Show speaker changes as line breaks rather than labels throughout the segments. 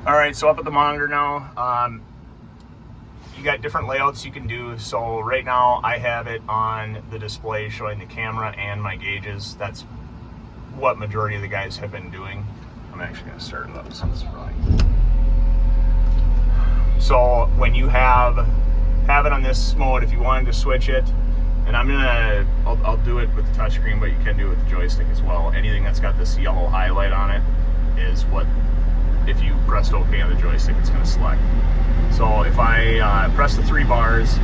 All right, so up at the monitor now, you got different layouts you can do. So right now I have it on the display showing the camera and my gauges. That's what majority of the guys have been doing. I'm actually gonna start it up since it's running. So when you have it on this mode, if you wanted to switch it, and I'll do it with the touchscreen, but you can do it with the joystick as well. Anything that's got this yellow highlight on it is what, if you pressed OK on the joystick, it's going to select. So if I press the 3 bars,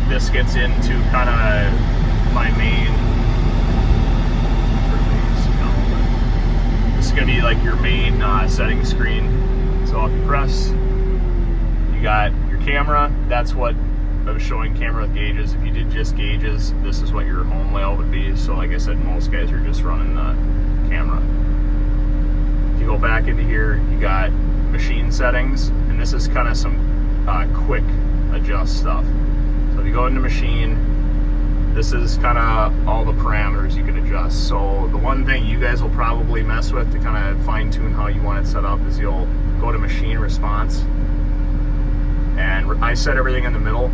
this gets into kind of my main. This is going to be like your main settings screen. So if you press, you got your camera. That's what I was showing, camera with gauges. If you did just gauges, this is what your home layout would be. So like I said, most guys are just running the camera. If you go back into here, you got machine settings, and this is kind of some quick adjust stuff. So if you go into machine, this is kind of all the parameters you can adjust. So the one thing you guys will probably mess with to kind of fine tune how you want it set up is you'll go to machine response, and I set everything in the middle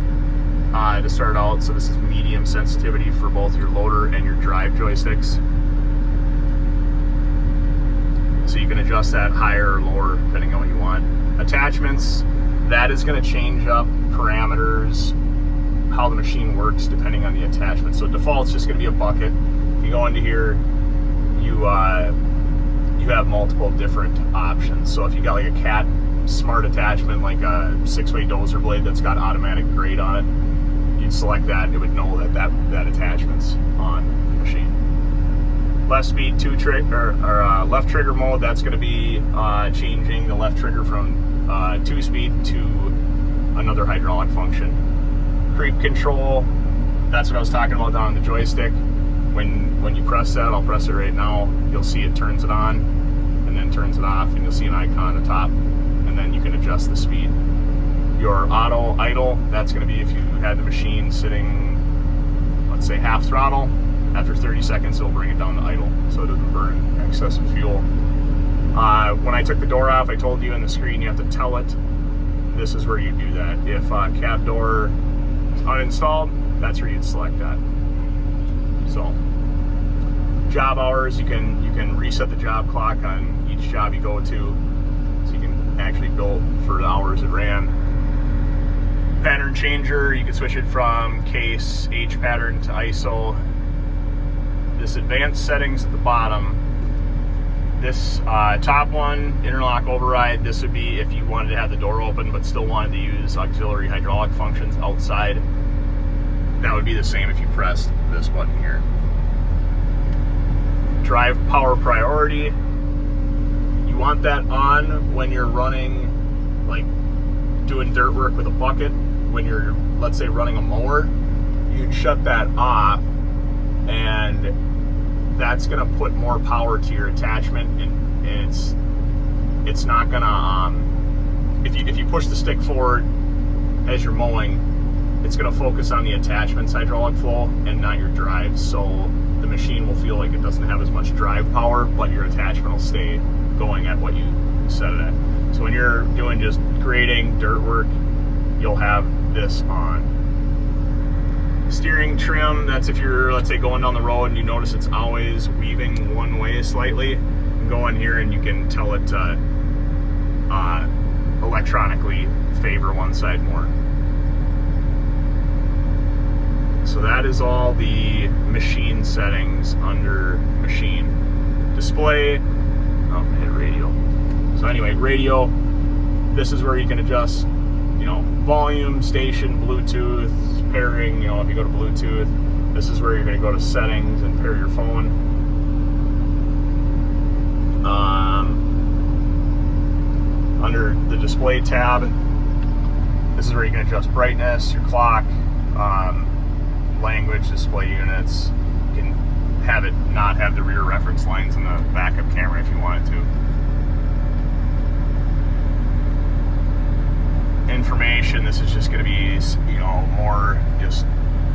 to start out. So this is medium sensitivity for both your loader and your drive joysticks. So you can adjust that higher or lower depending on what you want. Attachments, that is going to change up parameters, how the machine works depending on the attachment. So default's just going to be a bucket. If you go into here, you have multiple different options. So if you got like a Cat Smart attachment, like a 6-way dozer blade that's got automatic grade on it, you'd select that and it would know that attachment's on the machine. Left speed left trigger mode, that's going to be changing the left trigger from 2-speed to another hydraulic function. Creep control, that's what I was talking about down on the joystick. When you press that, I'll press it right now, you'll see it turns it on and then turns it off, and you'll see an icon on the top, and then you can adjust the speed. Your auto idle, that's going to be if you had the machine sitting, let's say half throttle. After 30 seconds, it'll bring it down to idle, so it doesn't burn excessive fuel. When I took the door off, I told you in the screen you have to tell it. This is where you do that. If cab door is uninstalled, that's where you'd select that. So, job hours, you can reset the job clock on each job you go to, so you can actually bill for the hours it ran. Pattern changer, you can switch it from case, H pattern to ISO. This advanced settings at the bottom, this top one, interlock override, this would be if you wanted to have the door open but still wanted to use auxiliary hydraulic functions outside. That would be the same if you pressed this button here. Drive power priority, you want that on when you're running, like doing dirt work with a bucket. When you're, let's say, running a mower, you'd shut that off, and that's going to put more power to your attachment, and it's not going to, if you push the stick forward as you're mowing, it's going to focus on the attachment's hydraulic flow and not your drive. So the machine will feel like it doesn't have as much drive power, but your attachment will stay going at what you set it at. So when you're doing just grading, dirt work, you'll have this on. Steering trim, that's if you're, let's say, going down the road and you notice it's always weaving one way slightly, you can go in here and you can tell it to electronically favor one side more. So that is all the machine settings under machine. Display, hit radio. So anyway, radio, this is where you can adjust, volume, station, Bluetooth, pairing. If you go to Bluetooth, this is where you're going to go to settings and pair your phone. Under the display tab, this is where you can adjust brightness, your clock, language, display units. You can have it not have the rear reference lines in the backup camera if you wanted to. Information, this is just going to be, more just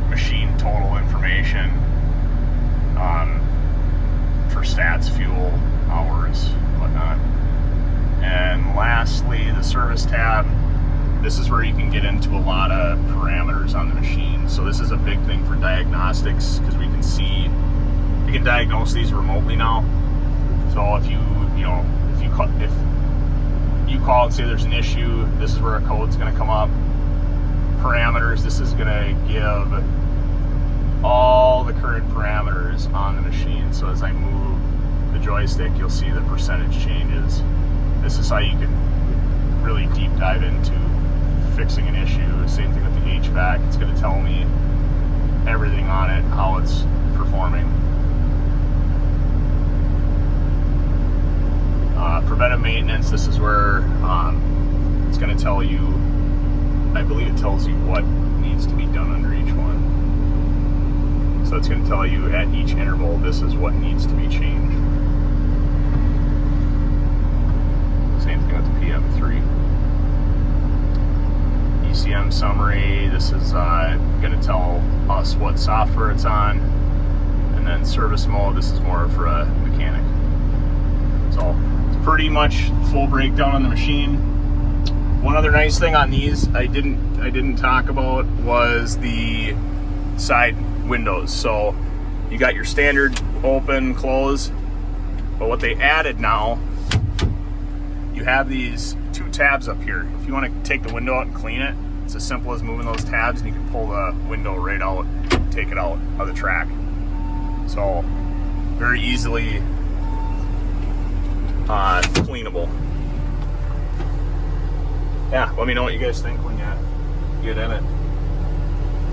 machine total information for stats, fuel, hours, whatnot. And lastly, the service tab, this is where you can get into a lot of parameters on the machine. So this is a big thing for diagnostics because we can see, we can diagnose these remotely now. So if you call and say there's an issue, this is where a code's going to come up. Parameters, this is going to give all the current parameters on the machine. So as I move the joystick, you'll see the percentage changes. This is how you can really deep dive into fixing an issue. Same thing with the HVAC. It's going to tell me everything on it, how it's performing. Preventive maintenance, this is where it's going to tell you, I believe it tells you what needs to be done under each one. So it's going to tell you at each interval, this is what needs to be changed. Same thing with the PM3. ECM summary, this is going to tell us what software it's on. And then service mode, this is more for a mechanic. So it's pretty much full breakdown on the machine. One other nice thing on these I didn't talk about was the side windows. So you got your standard open, close, but what they added now, you have these two tabs up here. If you want to take the window out and clean it, it's as simple as moving those tabs and you can pull the window right out, take it out of the track. So very easily cleanable. Yeah, let me know what you guys think when you get in it.